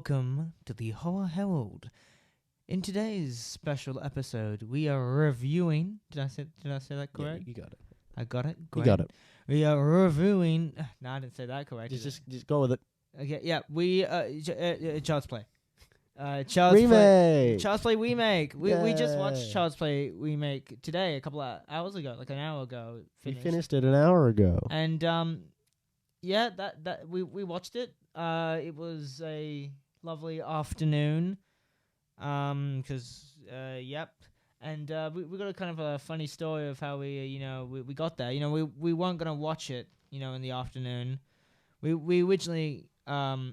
welcome to the Horror Herald. In today's special episode, we are reviewing. Did I say that correct? Yeah, you got it. I got it. You Great. got it. We are reviewing. No, I didn't say that correct. Just go with it. Okay. Yeah. We Child's Play. Remake. Child's Play remake. We just watched Yay. Child's Play remake today, a couple of hours ago, like an hour ago. We finished it an hour ago. And yeah, that we watched it. It was a lovely afternoon. Yep. And we got a kind of a funny story of how we got there. We weren't gonna watch it, in the afternoon. We originally We're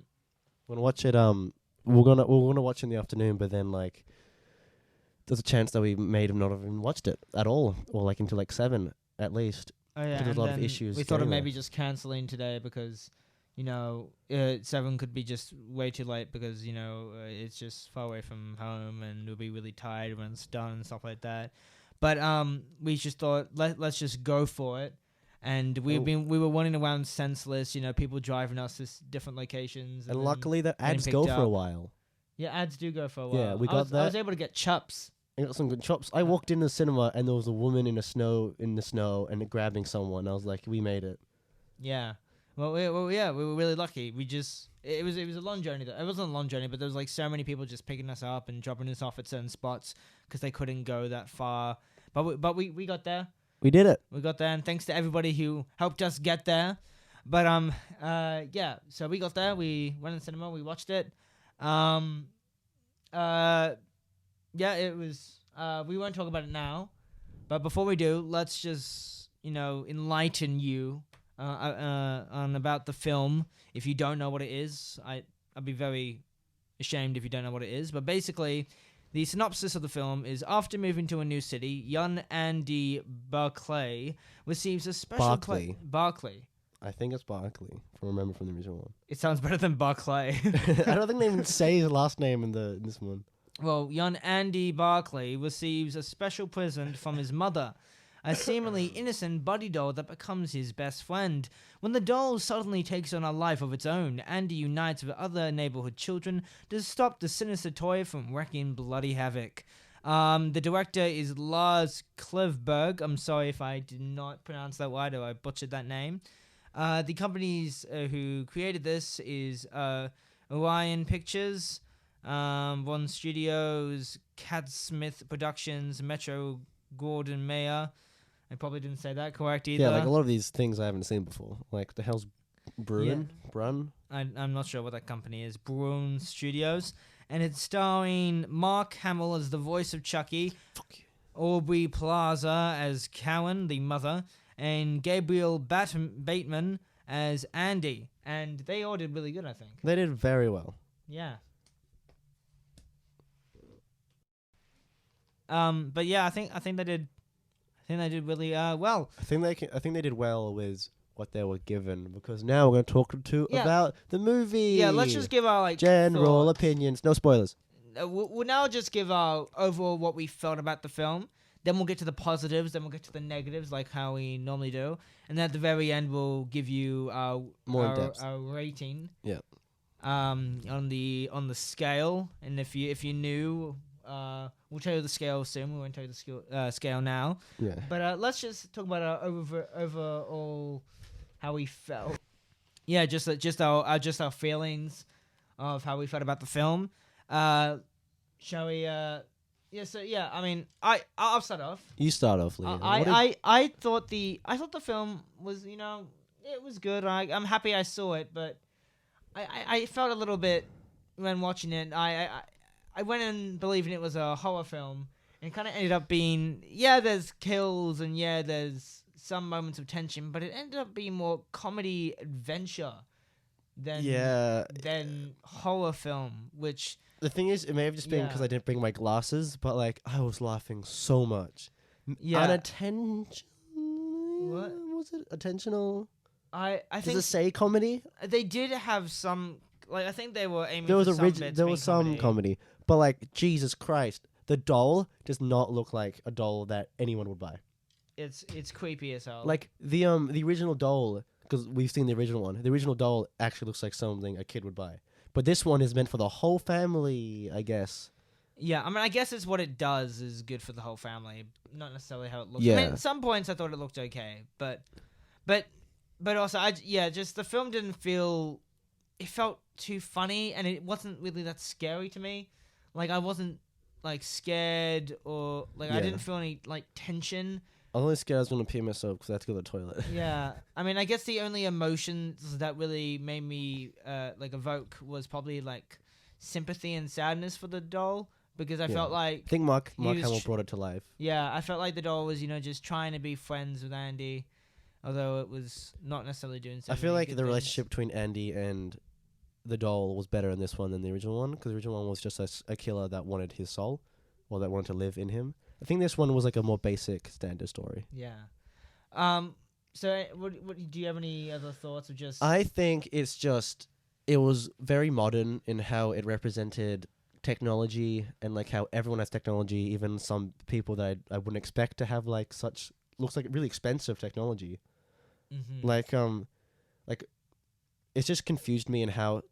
gonna watch it. We're gonna watch in the afternoon, but then there's a chance that we may have not even watched it at all, or until 7 at least. Oh yeah, There's a lot of issues. We thought of getting maybe just cancelling today because 7 could be just way too late because it's just far away from home and we'll be really tired when it's done and stuff like that. But we just thought let's just go for it. And we were running around senseless, people driving us to different locations. And luckily the ads go for a while. Yeah, ads do go for a while. Yeah, we got that. I was able to get chups. I got some good chops. I walked in the cinema and there was a woman in the snow and grabbing someone. I was like, we made it. Yeah. Well, we were really lucky. It was a long journey. It wasn't a long journey, but there was so many people just picking us up and dropping us off at certain spots because they couldn't go that far. But we got there. We did it. We got there, and thanks to everybody who helped us get there. But yeah. So we got there. We went in the cinema. We watched it. Yeah, it was. We won't talk about it now, but before we do, let's just enlighten you on about the film. If you don't know what it is, I'd be very ashamed if you don't know what it is. But basically, the synopsis of the film is: after moving to a new city, young Andy Barclay receives a special Barclay. I think it's Barkley, if I remember from the original one. It sounds better than Barclay. I don't think they even say his last name in this one. Well, young Andy Barclay receives a special present from his mother, a seemingly innocent buddy doll that becomes his best friend. When the doll suddenly takes on a life of its own, Andy unites with other neighborhood children to stop the sinister toy from wreaking bloody havoc. The director is Lars Klevberg. I'm sorry if I did not pronounce that right or I butchered that name. The companies who created this is Orion Pictures, One Studios, Cat Smith Productions, Metro Gordon Mayer. I probably didn't say that correct either. Yeah, a lot of these things I haven't seen before. The hell's Bruin? Yeah. Brun? I'm not sure what that company is. Bruin Studios. And it's starring Mark Hamill as the voice of Chucky. Fuck you. Aubrey Plaza as Karen, the mother. And Gabriel Bateman as Andy. And they all did really good, I think. They did very well. Yeah. But yeah, I think they did really well. I think they did well with what they were given, because now we're going to talk about the movie. Yeah, let's just give our general thoughts. opinions. No spoilers. We'll now just give our overall what we felt about the film. Then we'll get to the positives. Then we'll get to the negatives, like how we normally do. And then at the very end, we'll give you our rating. Yeah. On the scale, and if you knew, we'll tell you the scale soon. We won't tell you the scale now. Yeah. But let's just talk about our overall how we felt. Yeah, just our feelings of how we felt about the film. Shall we? Yeah. So yeah, I mean, I'll start off. You start off, Leah. I thought the film was it was good. I'm happy I saw it, but I felt a little bit when watching it. I went in believing it was a horror film, and kind of ended up being, there's kills and there's some moments of tension, but it ended up being more comedy adventure than horror film. Which the thing is, it may have just been because I didn't bring my glasses, but I was laughing so much. Unintentional. What was it? Attentional. I think. Does it say comedy? They did have some. I think they were aiming. There was some comedy, but Jesus Christ, the doll does not look like a doll that anyone would buy. It's creepy as hell. The original doll, because we've seen the original one. The original doll actually looks like something a kid would buy. But this one is meant for the whole family, I guess. Yeah, I mean, I guess it's what it does is good for the whole family, not necessarily how it looks. Yeah. I mean, at some points I thought it looked okay, but also, just the film didn't feel. It felt too funny, and it wasn't really that scary to me. Like, I wasn't like scared or like I Yeah. didn't feel any like tension. I was only scared I was going to pee myself because I had to go to the toilet. Yeah, I mean, I guess the only emotions that really made me like evoke was probably like sympathy and sadness for the doll. Because I felt like I think Mark was Hamill brought it to life. yeah, I felt like the doll was just trying to be friends with Andy, although it was not necessarily doing so. I feel many like good the things. relationship between Andy and the doll was better in this one than the original one, because the original one was just a killer that wanted his soul, or that wanted to live in him. I think this one was like a more basic standard story. Yeah. So, what do you have any other thoughts of just? I think it was very modern in how it represented technology, and like how everyone has technology, even some people that I wouldn't expect to have like such looks like really expensive technology. Mm-hmm. Like it's just confused me in how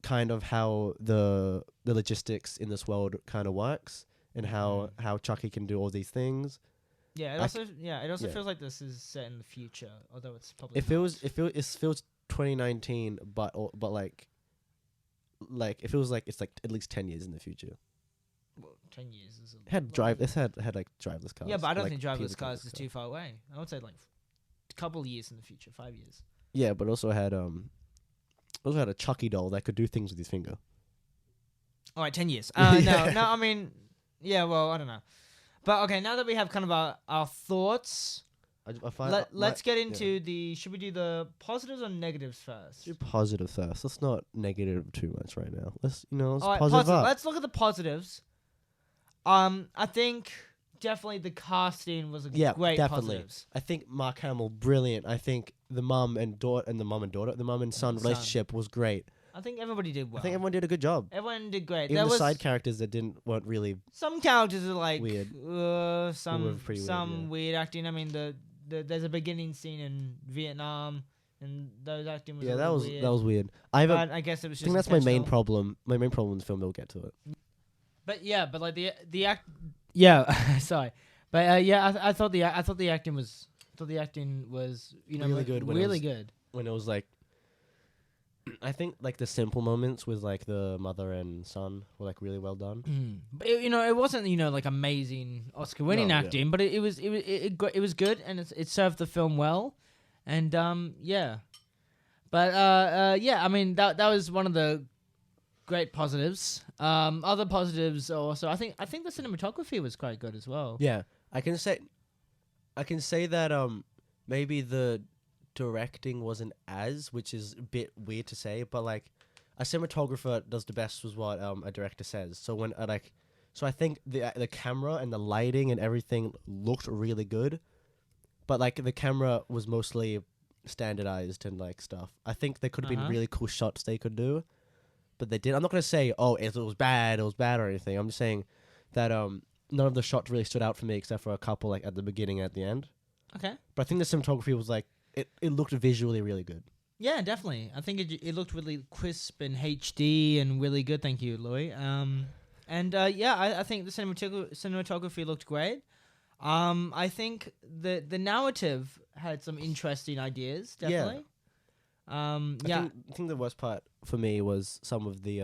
the logistics in this world kind of works, and how Chucky can do all these things. Yeah, it also feels like this is set in the future, although it's probably It feels 2019, but it feels like it's like at least 10 years in the future. Well, 10 years is It had like driverless cars. Yeah, but I don't like, think driverless people cars driverless is too far away. I would say like a couple of years in the future, 5 years. Yeah, but also had a Chucky doll that could do things with his finger. All right, 10 years. No, I mean, yeah, well, I don't know. But okay, now that we have kind of our thoughts, let's get into the. Should we do the positives or negatives first? Do positive first. Let's not negative too much right now. Let's All right, positive up. Let's look at the positives. I think definitely the casting was a great positives. I think Mark Hamill, brilliant. I think the mum and son relationship was great. I think everybody did well. I think everyone did a good job. Everyone did great. Even the side characters that weren't really. Some characters are like weird. Some weird acting. I mean, there's a beginning scene in Vietnam, and those acting was that was weird. I guess it was just. I think that's my main problem. My main problem in the film. We'll get to it. But like the act. Yeah, sorry, but I thought the acting was really good. Really good. When it was like. I think like the simple moments with like the mother and son were like really well done. But it wasn't like amazing Oscar-winning acting, but it was good, and it served the film well, and yeah. But I mean that was one of the great positives. Other positives also, I think the cinematography was quite good as well. Yeah, I can say that maybe the directing wasn't which is a bit weird to say, but like a cinematographer does the best was what a director says. So when I think the camera and the lighting and everything looked really good, but like the camera was mostly standardized and like stuff. I think there could have been really cool shots they could do, but they did. I'm not gonna say it was bad or anything. I'm just saying that none of the shots really stood out for me except for a couple like at the beginning and at the end. Okay. But I think the cinematography was like it looked visually really good. Yeah, definitely. I think it looked really crisp and HD and really good. Thank you, Louis. I think the cinematography looked great. I think the narrative had some interesting ideas. Definitely. I think the worst part for me was some of the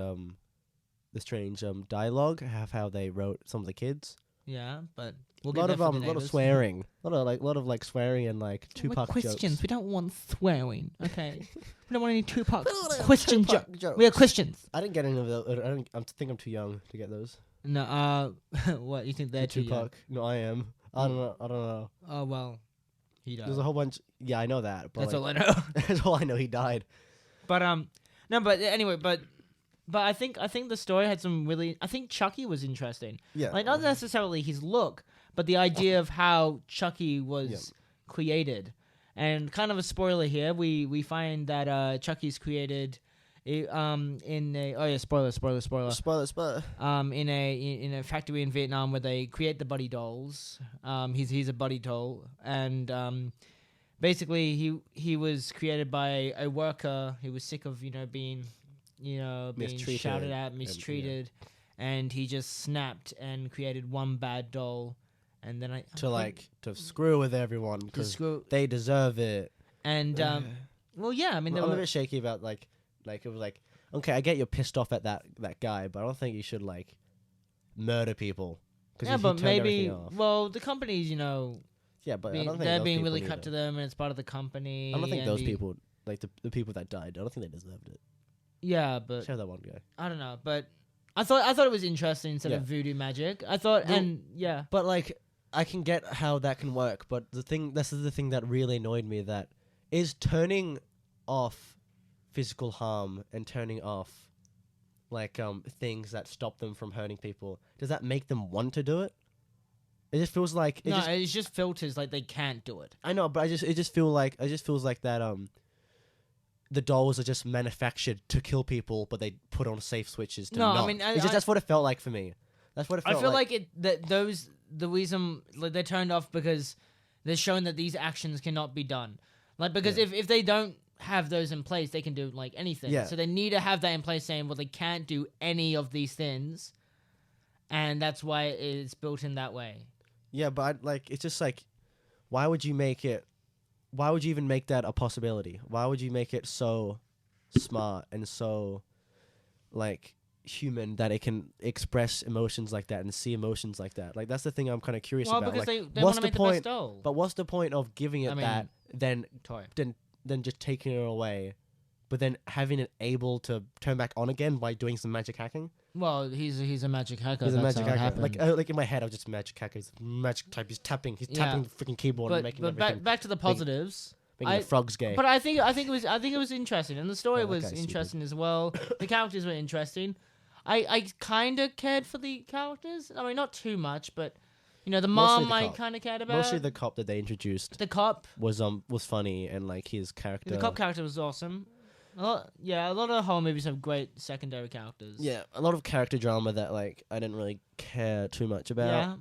strange dialogue, how they wrote some of the kids. Yeah, but a lot of swearing, a lot of swearing and like Tupac Christians. jokes. We don't want swearing. Okay, we don't want any Tupac Christian jokes. We are Christians. I didn't get any of those. I think I'm too young to get those. No, what you think they're too Tupac? young? No, I am. I don't know. Oh well, he died. There's a whole bunch. Yeah, I know that. But that's all I know. That's all I know. He died. But no. But anyway, but I think the story had some really. I think Chucky was interesting. Yeah. Like not necessarily his look, but the idea of how Chucky was created. And kind of a spoiler here, we find that Chucky's created in a spoiler. In a factory in Vietnam where they create the buddy dolls. He's a buddy doll, and basically he was created by a worker who was sick of being being Mistreated shouted at, and- mistreated, and he just snapped and created one bad doll, and then to screw with everyone because they deserve it. And well, yeah, I mean, I'm a bit shaky about like it was like, okay, I get you're pissed off at that guy, but I don't think you should like murder people. Yeah, but maybe the companies, yeah, but I don't think they're those being people really need cut it. to them, and it's part of the company. I don't think those people, like the people that died, I don't think they deserved it. Yeah, but Show that one guy. I don't know, but I thought it was interesting instead of voodoo magic. I thought, But like, I can get how that can work, but this is the thing that really annoyed me, that is turning off physical harm and turning off like things that stop them from hurting people. Does that make them want to do it? It just feels like it's just filters, like they can't do it. I know, but it just feels like that the dolls are just manufactured to kill people, but they put on safe switches to not. I mean, that's what it felt like for me. That's what it felt like. I feel like the reason they're turned off because they're showing that these actions cannot be done. Like, because if they don't have those in place, they can do like anything. Yeah. So they need to have that in place, saying, well, they can't do any of these things, and that's why it's built in that way. Yeah, but it's just like, why would you make it? Why would you even make that a possibility? Why would you make it so smart and so like human that it can express emotions like that and see emotions like that? Like, that's the thing I'm kind of curious about. Because like, they want to make the best doll. But what's the point of giving it that then toy. Then just taking it away, but then having it able to turn back on again by doing some magic hacking? Well, he's a magic hacker. He's a magic hacker. Happened. Like in my head, I was just magic hacker. He's magic type. He's tapping the freaking keyboard and making everything. Back to the positives. Making the frogs gay. But I think it was interesting, and the story was interesting as well. The characters were interesting. I kind of cared for the characters. I mean, not too much, but the mom I kind of cared about. Mostly the cop that they introduced. The cop was funny, and like his character. The cop character was awesome. A lot of horror movies have great secondary characters. Yeah, a lot of character drama that like I didn't really care too much about. Yeah,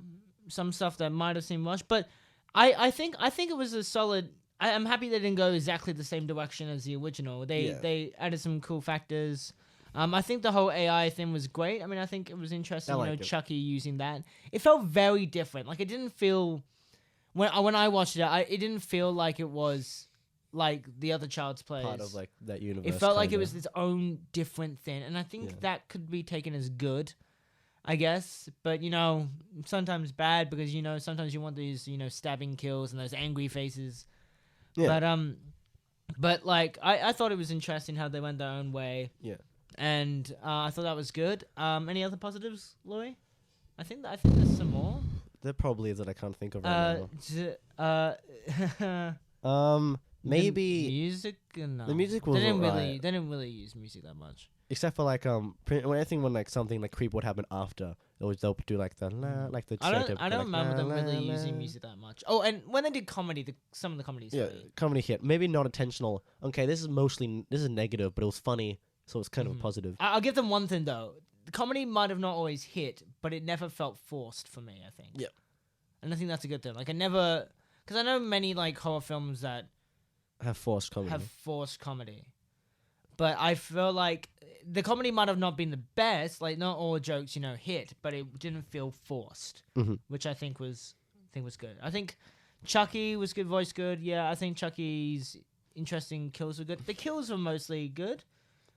some stuff that might have seemed rushed, but I think it was a solid. I'm happy they didn't go exactly the same direction as the original. They added some cool factors. I think the whole AI thing was great. I mean, I think it was interesting. Chucky using that. It felt very different. Like, it didn't feel when I watched it. It didn't feel like it was like the other Child's Play. Part of like that universe. It felt like it was its own different thing, and I think that could be taken as good, I guess. But sometimes bad because sometimes you want these stabbing kills and those angry faces. Yeah. But like I thought it was interesting how they went their own way. Yeah. And I thought that was good. Any other positives, Louis? I think there's some more. There probably is that I can't think of right now. Maybe the music. No. The music was they didn't really use music that much. Except for like when like something like creep would happen after, they'll do like the like the. I don't remember them really using music that much. Oh, and when they did comedy, some of the comedies. Yeah, comedy hit. Maybe not intentional. Okay, this is negative, but it was funny. So it's kind of a positive. I'll give them one thing though. The comedy might have not always hit, but it never felt forced for me, I think. Yeah. And I think that's a good thing. Like, because I know many like horror films that have forced comedy. But I feel like the comedy might have not been the best. Like, not all jokes, hit, but it didn't feel forced, which I think was good. I think Chucky was good, voice good. Yeah, I think Chucky's interesting kills were good. The kills were mostly good.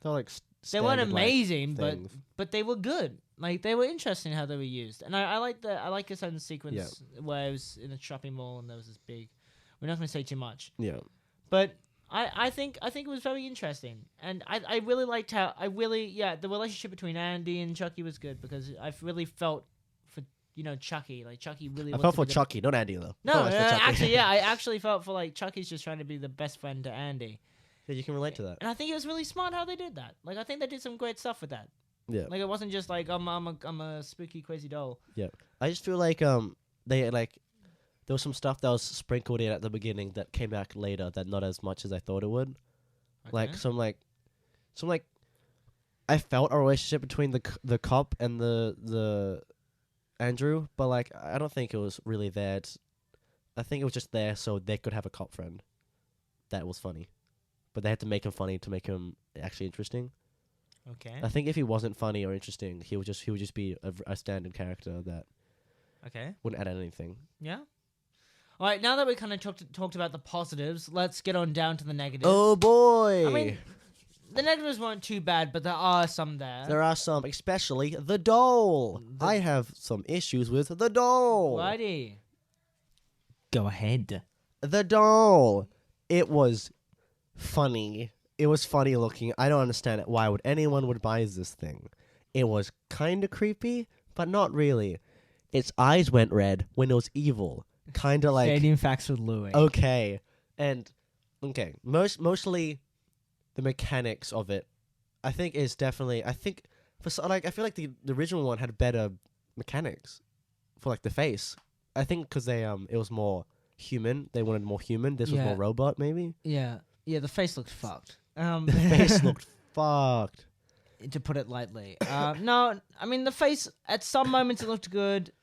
They're like they weren't amazing, like, but they were good. Like, they were interesting how they were used, and I like a certain sequence where it was in a shopping mall and there was this big. We're not going to say too much. Yeah, but I think it was very interesting, and I really liked how the relationship between Andy and Chucky was good because I really felt for Chucky. Like, Chucky really. I felt for Chucky, not Andy though. No, actually, I actually felt for like Chucky's just trying to be the best friend to Andy. Yeah, you can relate to that. And I think it was really smart how they did that. Like, I think they did some great stuff with that. Yeah. Like, it wasn't just like I'm a spooky crazy doll. Yeah. I just feel like they like there was some stuff that was sprinkled in at the beginning that came back later that not as much as I thought it would. Okay. Like some I felt a relationship between the cop and the Andrew, but like I don't think it was really there. I think it was just there so they could have a cop friend. That was funny. But they had to make him funny to make him actually interesting. Okay. I think if he wasn't funny or interesting, he would just be a standard character that Okay. wouldn't add anything. Yeah. All right. Now that we kind of talked about the positives, let's get on down to the negatives. Oh boy! I mean, the negatives weren't too bad, but there are some there. There are some, especially the doll. I have some issues with the doll. Righty. Go ahead. The doll. It was funny. It was funny looking. I don't understand it. Why would anyone would buy this thing? It was kind of creepy, but not really. Its eyes went red when it was evil. Kind of like Stadium Facts with Louis. okay, and okay. Mostly the mechanics of it, I think is definitely. I think I feel like the original one had better mechanics for like the face. I think because they it was more human. They wanted more human. This was more robot, maybe. Yeah. Yeah. The face looked fucked. The face looked fucked. To put it lightly. No, I mean the face. At some moments it looked good.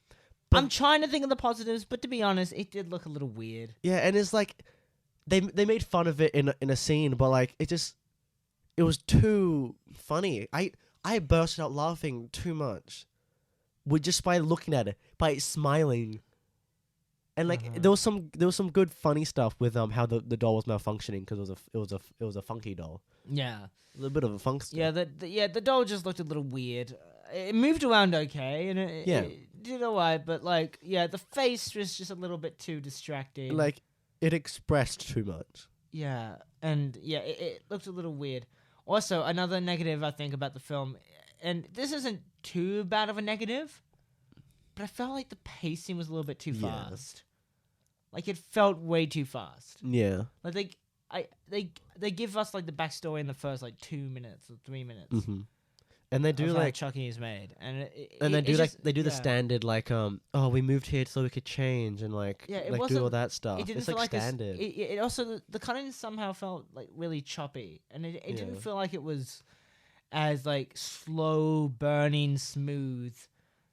But I'm trying to think of the positives, but to be honest, it did look a little weird. Yeah, and it's like they made fun of it in a scene, but like it was too funny. I burst out laughing too much, just by looking at it, by smiling, and like there was some good funny stuff with how the doll was malfunctioning because it was a funky doll. Yeah, a little bit of a funk. Yeah, the doll just looked a little weird. It moved around okay, and it did alright, but like the face was just a little bit too distracting. Like it expressed too much. Yeah, and it looked a little weird. Also, another negative I think about the film, and this isn't too bad of a negative, but I felt like the pacing was a little bit too fast. Like it felt way too fast. Yeah. Like they give us like the backstory in the first like 2 minutes or 3 minutes. Mm-hmm. And they do like Chucky is made, and they do the standard like we moved here so we could change and like do all that stuff. It didn't it's feel like like standard. It also the cutting somehow felt like really choppy, and it didn't feel like it was as like slow burning smooth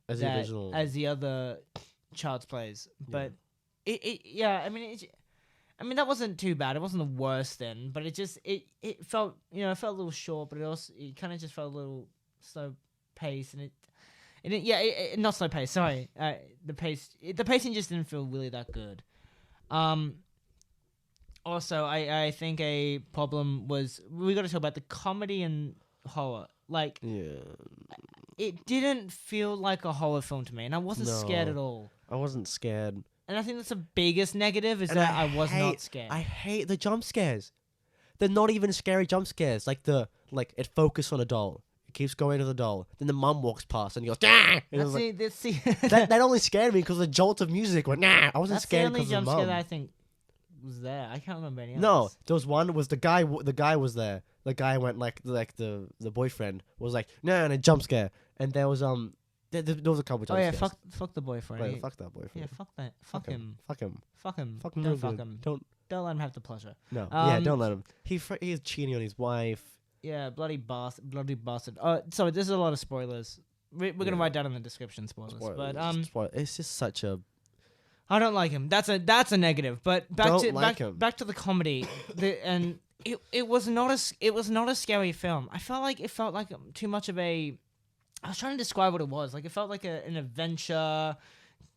as the original, as the other Child's Plays. But I mean that wasn't too bad. It wasn't the worst then, but it felt it felt a little short, but it kind of just felt a little slow pace, and it not slow pace. Sorry, the pacing just didn't feel really that good. Also, I think a problem was we got to talk about the comedy and horror. Like, it didn't feel like a horror film to me, and I wasn't scared at all. I wasn't scared, and I think that's the biggest negative is that I was not scared. I hate the jump scares. They're not even scary jump scares. Like it focused on a doll. Keeps going to the doll. Then the mum walks past and he goes, "Ah!" That only scared me because the jolt of music went, "Nah!" I wasn't scared because of the mum. That's the only jump scare that I think was there. I can't remember any others. No, there was one. Was the guy? The guy was there. The guy went like the boyfriend was like, "No," and a jump scare. And there was there was a couple jump scares. Fuck the boyfriend. Wait, fuck that boyfriend. Yeah, fuck that. Fuck him. Fuck him. Fuck him. Fuck him. Don't fuck him. Don't let him have the pleasure. No. Don't let him. He's cheating on his wife. Yeah, bloody bastard. Sorry, there's a lot of spoilers. We're gonna write down in the description spoilers. But it's just such a. I don't like him. That's a negative. But back to the comedy. It was not a scary film. I felt like too much of a. I was trying to describe what it was. Like it felt like an adventure.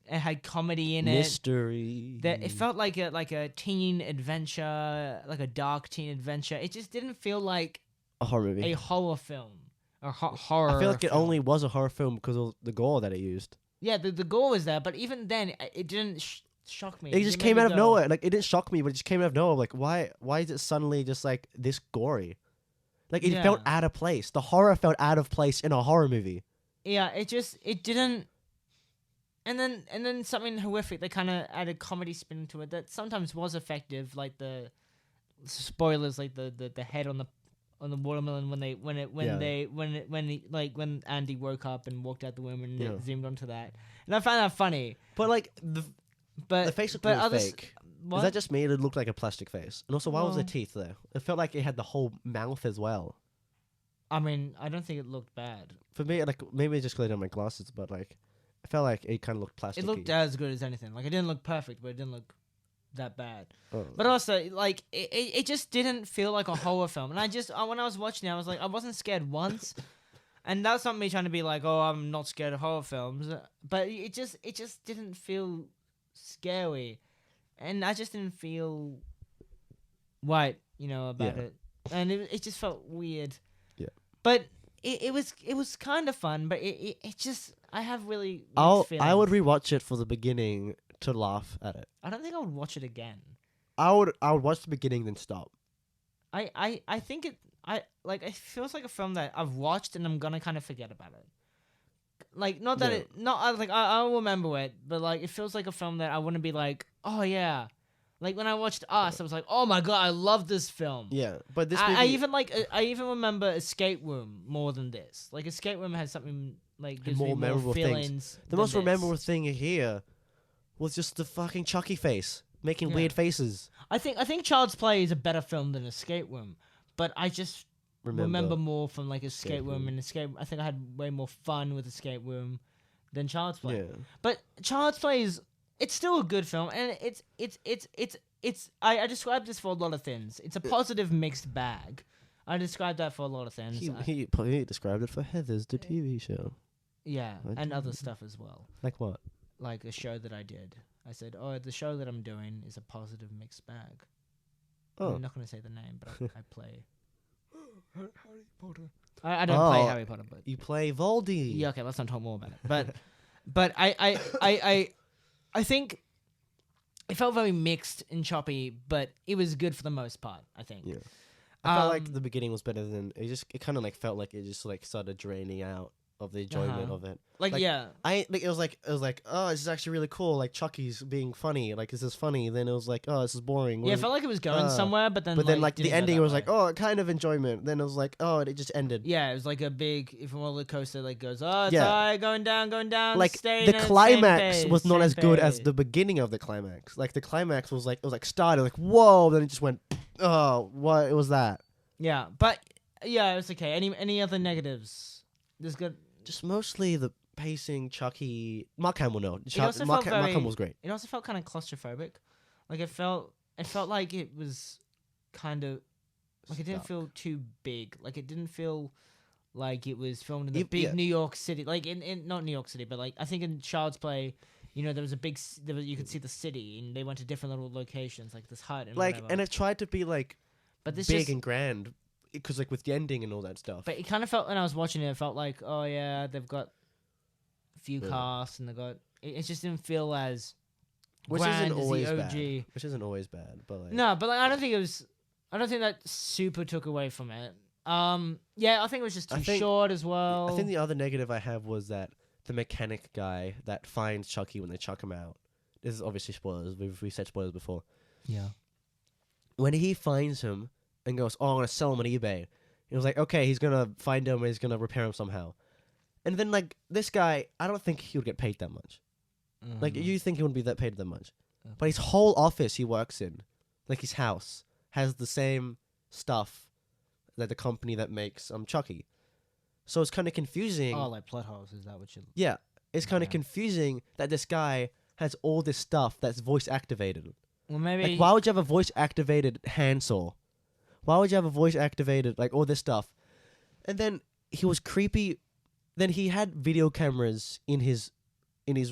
It had comedy in Mystery. It felt like a teen adventure, like a dark teen adventure. It just didn't feel like a horror movie. A horror film. Or horror. I feel like it only was a horror film because of the gore that it used. Yeah, the gore was there, but even then, it didn't shock me. It just came out of nowhere. Like, it didn't shock me, but it just came out of nowhere. Like, why is it suddenly just, like, this gory? Like, it felt out of place. The horror felt out of place in a horror movie. Yeah, it didn't... And then something horrific, they kind of added comedy spin to it that sometimes was effective, like the spoilers, like the head on the watermelon when Andy woke up and walked out the room and it zoomed onto that, and I found that funny. But like the face looked really fake. What? Is that just me? It looked like a plastic face, and also why was there teeth there? It felt like it had the whole mouth as well. I mean, I don't think it looked bad for me. Like maybe just because I don't have my glasses, but like I felt like it kind of looked plasticky. It looked as good as anything. Like it didn't look perfect, but it didn't look that bad. Oh. But also, like, it just didn't feel like a horror film. And when I was watching it, I was like, I wasn't scared once. And that's not me trying to be like, oh, I'm not scared of horror films. But it just didn't feel scary. And I just didn't feel right, about it. And it just felt weird. Yeah. But it was kind of fun, but it just, I have really mixed feelings. I would rewatch it for the beginning to laugh at it. I don't think I would watch it again. I would watch the beginning then stop. I think it feels like a film that I've watched and I'm gonna kind of forget about it. Like, not that I'll remember it, but like it feels like a film that I wouldn't be like, oh yeah. Like when I watched Us, I was like, oh my god, I love this film. Yeah, but this I even remember Escape Room more than this. Like Escape Room has something like gives more me memorable more things. feelings. The most memorable thing here was just the fucking Chucky face making weird faces. I think Child's Play is a better film than Escape Room, but I just remember more from like Escape Room and Escape. I think I had way more fun with Escape Room than Child's Play. Yeah. But Child's Play it's still a good film, and it's I described this for a lot of things. It's a positive mixed bag. I described that for a lot of things. He described it for Heathers, the TV show. Yeah, and other stuff as well. Like what? Like a show that I did. I said, oh, the show that I'm doing is a positive mixed bag. Oh. I'm not going to say the name, but I play. Harry Potter. I don't play Harry Potter, but you play Voldy. Yeah, okay, let's not talk more about it. But I think it felt very mixed and choppy, but it was good for the most part, I think. Yeah. I felt like the beginning was better than it kind of like felt like it just like started draining out of the enjoyment of it. Like yeah. It was like oh, this is actually really cool. Like Chucky's being funny. Like this is funny. Then it was like, oh, this is boring. Yeah, it felt like it was going somewhere, but then the ending was like, oh, kind of enjoyment. Then it was like, oh, it just ended. Yeah, it was like a big roller coaster. Like goes, oh, it's alright, going down. Like the climax was not as good as the beginning of the climax. Like the climax was like, it was like started like whoa, then it just went, oh, what was that? Yeah, but yeah, it was okay. Any other negatives? This good. Just mostly the pacing, Chucky, Mark Hamill. No, Mark Mark Hamill was great. It also felt kind of claustrophobic. Like it felt like it was kind of like it didn't feel too big. Like it didn't feel like it was filmed in the big New York City. Like in not New York City, but like I think in Child's Play, there was you could see the city, and they went to different little locations, like this hut and whatever. And it tried to be like, but this big and grand. Because like with the ending and all that stuff. But it kind of felt when I was watching it felt like, oh yeah, they've got a few casts and they got. It just didn't feel as grand as the OG. Bad. Which isn't always bad, but like no, but like I don't think that super took away from it. Yeah, I think it was just too short as well. I think the other negative I have was that the mechanic guy that finds Chucky when they chuck him out. This is obviously spoilers. We said spoilers before. Yeah. When he finds him and goes, oh, I'm going to sell him on eBay. He was like, okay, he's going to find him and he's going to repair him somehow. And then, like, this guy, I don't think he would get paid that much. Like, you think he wouldn't be paid that much. Okay. But his whole office he works in, like his house, has the same stuff that the company that makes Chucky. So it's kind of confusing. Oh, like plot holes, is that what you... Yeah. It's kind of confusing that this guy has all this stuff that's voice-activated. Well, maybe... Like, why would you have a voice-activated handsaw? Why would you have a voice activated, like all this stuff? And then he was creepy. Then he had video cameras in his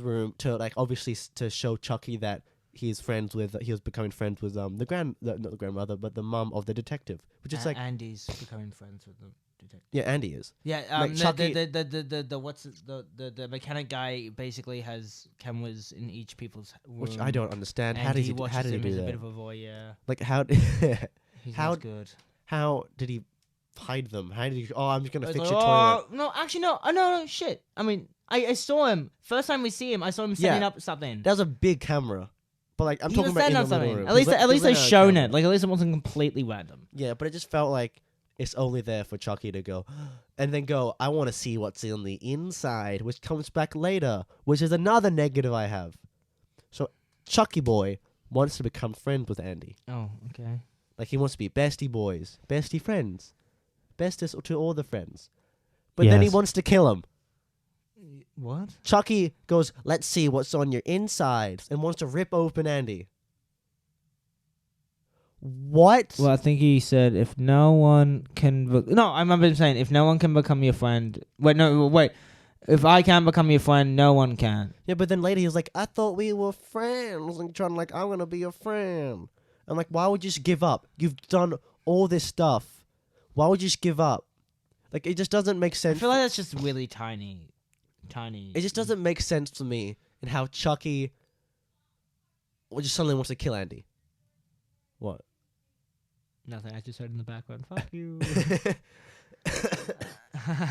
room to like obviously to show Chucky that he's friends with. He was becoming friends with not the grandmother, but the mom of the detective, which is like Andy's becoming friends with the detective. Yeah, Andy is. Yeah, like Chucky, the mechanic guy basically has cameras in each people's room, which I don't understand. How did he do that? He's a bit of a voyeur. Like how? He's not good. How did he hide them? How did he... Oh, I'm just going to fix your toilet. No, actually, no. Oh, no, shit. I mean, I saw him. First time we see him, I saw him setting up something. That was a big camera. But, like, I'm talking about in the living room. At least they've shown it. Like, at least it wasn't completely random. Yeah, but it just felt like it's only there for Chucky to go... And then go, I want to see what's on the inside, which comes back later, which is another negative I have. So, Chucky boy wants to become friends with Andy. Oh, okay. Like, he wants to be bestie boys, bestie friends, bestest to all the friends. But then he wants to kill him. What? Chucky goes, let's see what's on your insides, and wants to rip open Andy. What? Well, I think he said if no one can. No, I remember him saying if no one can become your friend. Wait, no, wait. If I can't become your friend, no one can. Yeah, but then later he was like, I thought we were friends. And trying like, I'm gonna be your friend. I'm like, why would you just give up? You've done all this stuff. Why would you just give up? Like, it just doesn't make I sense. feel like that's just really tiny. It just doesn't make sense to me in how Chucky just suddenly wants to kill Andy. What? Nothing. I just heard in the background. Fuck you.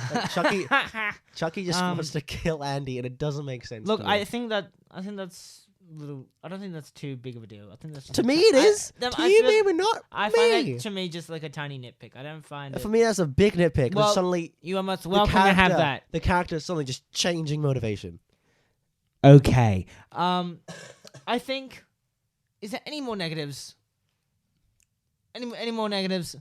Like Chucky just wants to kill Andy, and it doesn't make sense. Look, to me. I think that's little. I don't think that's too big of a deal. I think that's To me it is. To you maybe not. I me. find it to me just like a tiny nitpick. I don't find it. For me, that's a big nitpick. Well, suddenly you are most welcome to have that. The character is suddenly just changing motivation. Okay. I think. Is there any more negatives? Any more negatives?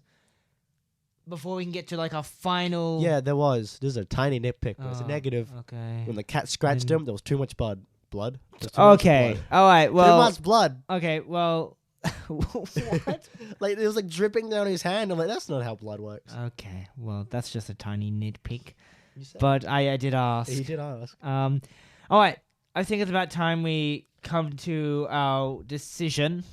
Before we can get to like our final. Yeah, there was. There's a tiny nitpick. But it's a negative. Okay. When the cat scratched him, there was too much blood. Blood. Okay. All right. Well. Too much blood. Okay. Well. What? Like it was like dripping down his hand. I'm like, that's not how blood works. Okay. Well, that's just a tiny nitpick. You said But I did ask. he did ask. All right. I think it's about time we come to our decision.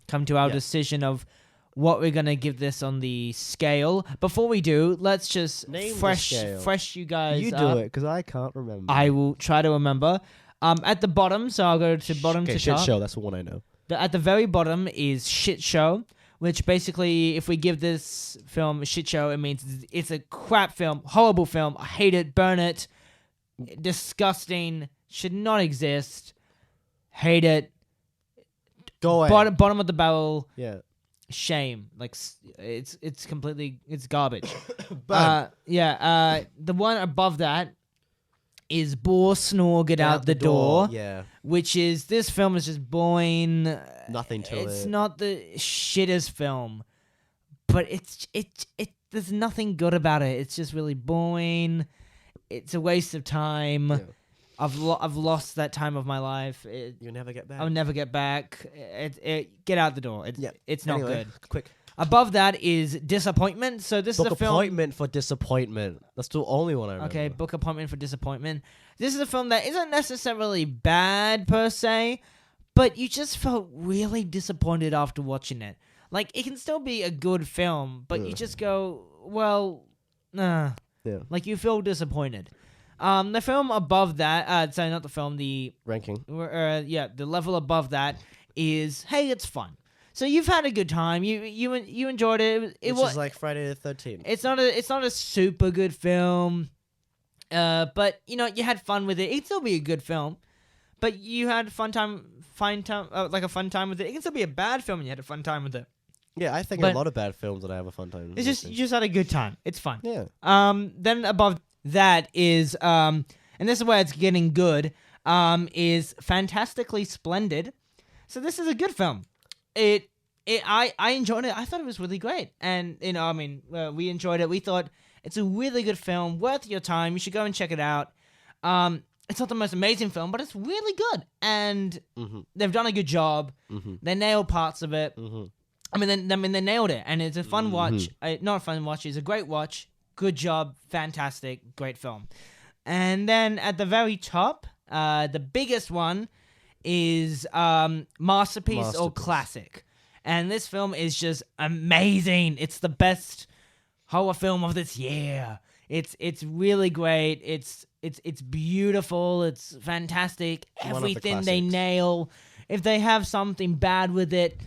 Decision of what we're gonna give this on the scale. Before we do, let's just Name the fresh scale. you guys. You do up. it because I can't remember. I will try to remember. At the bottom, so I'll go to bottom to shit top. show. That's the one I know. At the very bottom is shit show, which basically, if we give this film a shit show, it means it's a crap film, horrible film. I hate it, burn it, disgusting, should not exist, hate it. Go away. Bottom of the barrel. Yeah. Shame. Like it's completely garbage. Bang. The one above that is bore snore get out the door. Yeah. Which is this film is just boring. Nothing to it. It's not the shittest film, but it there's nothing good about it. It's just really boring. It's a waste of time. Yeah. I've lost that time of my life. You'll never get back. I'll never get back. Get out the door. It's not Anyway, good. Quick. Above that is disappointment. So this Book is a film. appointment for disappointment. That's the only one I remember. Okay, book appointment for disappointment. This is a film that isn't necessarily bad per se, but you just felt really disappointed after watching it. Like it can still be a good film, but you just go, well, nah. Yeah. Like you feel disappointed. The film above that, sorry, not the film, the Ranking. the level above that is, hey, it's fun. So you've had a good time. You enjoyed it. It Which was is like Friday the 13th. It's not a super good film, but you know you had fun with it. It'd still be a good film, but you had a fun time with it. It can still be a bad film and you had a fun time with it. Yeah, I think But a lot of bad films that I have a fun time. It's just you just had a good time. It's fun. Yeah. Then above that is and this is where it's getting good. Is Fantastically Splendid. So this is a good film. I enjoyed it. I thought it was really great, and we enjoyed it. We thought it's a really good film, worth your time. You should go and check it out. It's not the most amazing film, but it's really good, and they've done a good job. They nailed parts of it. They nailed it, and it's a fun watch. Not a fun watch. It's a great watch. Good job. Fantastic. Great film. And then at the very top, the biggest one is Masterpiece or Classic. And this film is just amazing. It's the best horror film of this year. It's really great. It's beautiful. It's fantastic. Everything they nail. If they have something bad with it,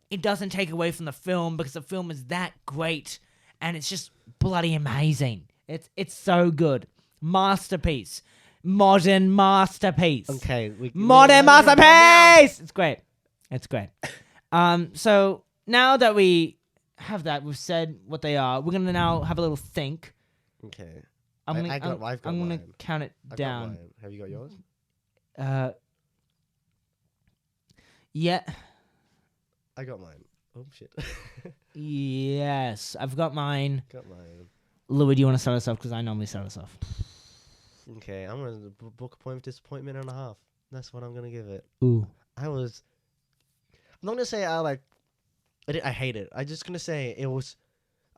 it doesn't take away from the film because the film is that great and it's just bloody amazing. It's so good. Masterpiece. Modern masterpiece. Okay. Modern masterpiece! It's great. It's great. So now that we have that, we've said what they are, we're going to now have a little think. Okay. I'm I've got going to mine. count it I've got down. mine. Have you got yours? Yeah. I got mine. Oh, shit. Yes. I've got mine. Got mine. Louis, do you want to start us off? Because I normally start us off. Okay, I'm going to book a point of disappointment and a half. That's what I'm going to give it. Ooh. I'm not going to say I I hate it. I just gonna say it was.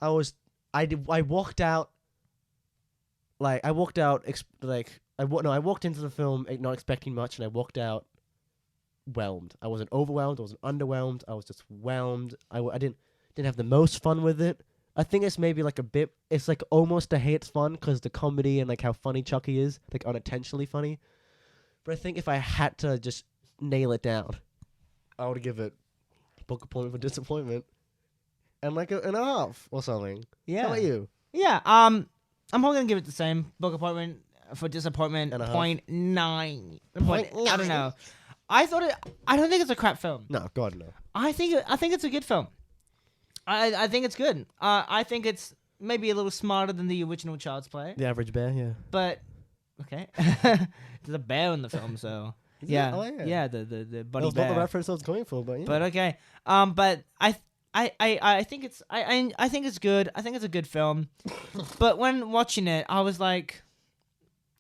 I walked out. Like I walked out. I walked into the film not expecting much, and I walked out whelmed. I wasn't overwhelmed. I wasn't underwhelmed. I was just whelmed. I didn't have the most fun with it. I think it's maybe like a bit. It's like almost a hate's fun because the comedy and like how funny Chucky is, like unintentionally funny. But I think if I had to just nail it down, I would give it book appointment for disappointment, and like an half or something. Yeah. How about you? Yeah. I'm probably gonna give it the same book appointment for disappointment. And a half. 0.9. I don't 0.9. know. I don't think it's a crap film. No, God no. I think it's a good film. I think it's good. I think it's maybe a little smarter than the original Child's Play. The Average Bear, yeah. But okay, there's a bear in the film, so yeah, Oh, yeah. yeah, the buddy That was bear. not the reference I was going for, but yeah. But okay, but I think it's I think it's good. I think it's a good film. But when watching it, I was like,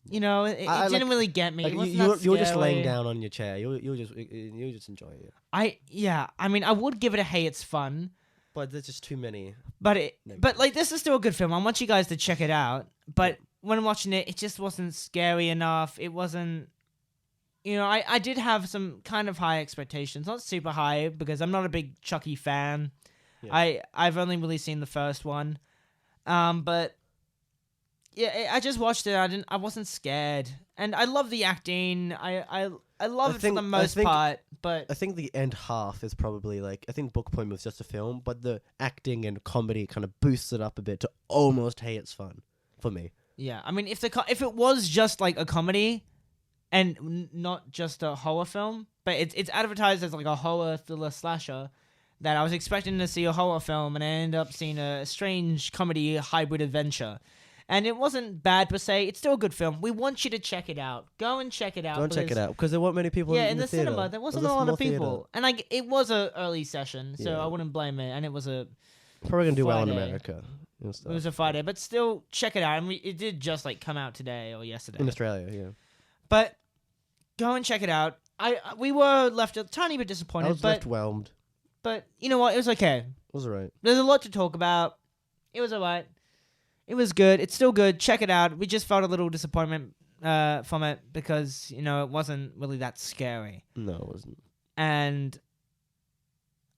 you know, it didn't really get me. Like, It wasn't you were that just laying scary. down on your chair. You were just enjoying it. I mean, I would give it a hey, it's fun. But there's just too many. But like this is still a good film. I want you guys to check it out. But when watching it, it just wasn't scary enough. It wasn't, you know, I did have some kind of high expectations, not super high because I'm not a big Chucky fan. Yeah. I've only really seen the first one, but yeah, I just watched it. I wasn't scared, and I love the acting. I love it for the most part, but I think the end half is probably like, I think Book Appointment was just a film, but the acting and comedy kind of boosts it up a bit to almost hey, it's fun for me. yeah, I mean, if it was just like a comedy, and not just a horror film, but it's advertised as like a horror thriller slasher, that I was expecting to see a horror film, and I ended up seeing a strange comedy hybrid adventure. And it wasn't bad per se. It's still a good film. We want you to check it out. Go and check it out. Go and check it out because there weren't many people. Yeah, in in the the theater. cinema, there wasn't It was a lot small of people, theater. and like it was a early session, so Yeah. I wouldn't blame it. And it was a Probably gonna do well in Friday. America. And it stuff. was a Friday, but still check it out. And it did just like come out today or yesterday. In Australia, yeah. But go and check it out. We were left a tiny bit I disappointed, was left whelmed. but you know what? It was okay. It was alright. There's a lot to talk about. It was alright. It was good. It's still good. Check it out. We just felt a little disappointment from it because, you know, it wasn't really that scary. No, it wasn't. And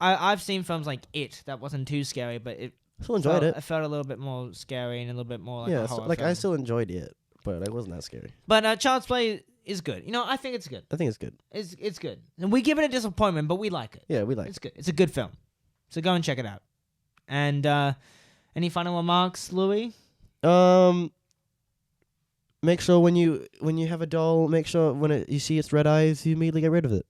I've seen films like It that wasn't too scary, but it I still enjoyed it. I felt a little bit more scary and a little bit more like Yeah, a horror like film. I still enjoyed it, but it wasn't that scary. But Child's Play is good. You know, I think it's good. I think it's good. It's good. And we give it a disappointment, but we like it. Yeah, we like. It's good. It's a good film. So go and check it out. And any final remarks, Louis? Make sure when you have a doll, make sure when you see its red eyes, you immediately get rid of it.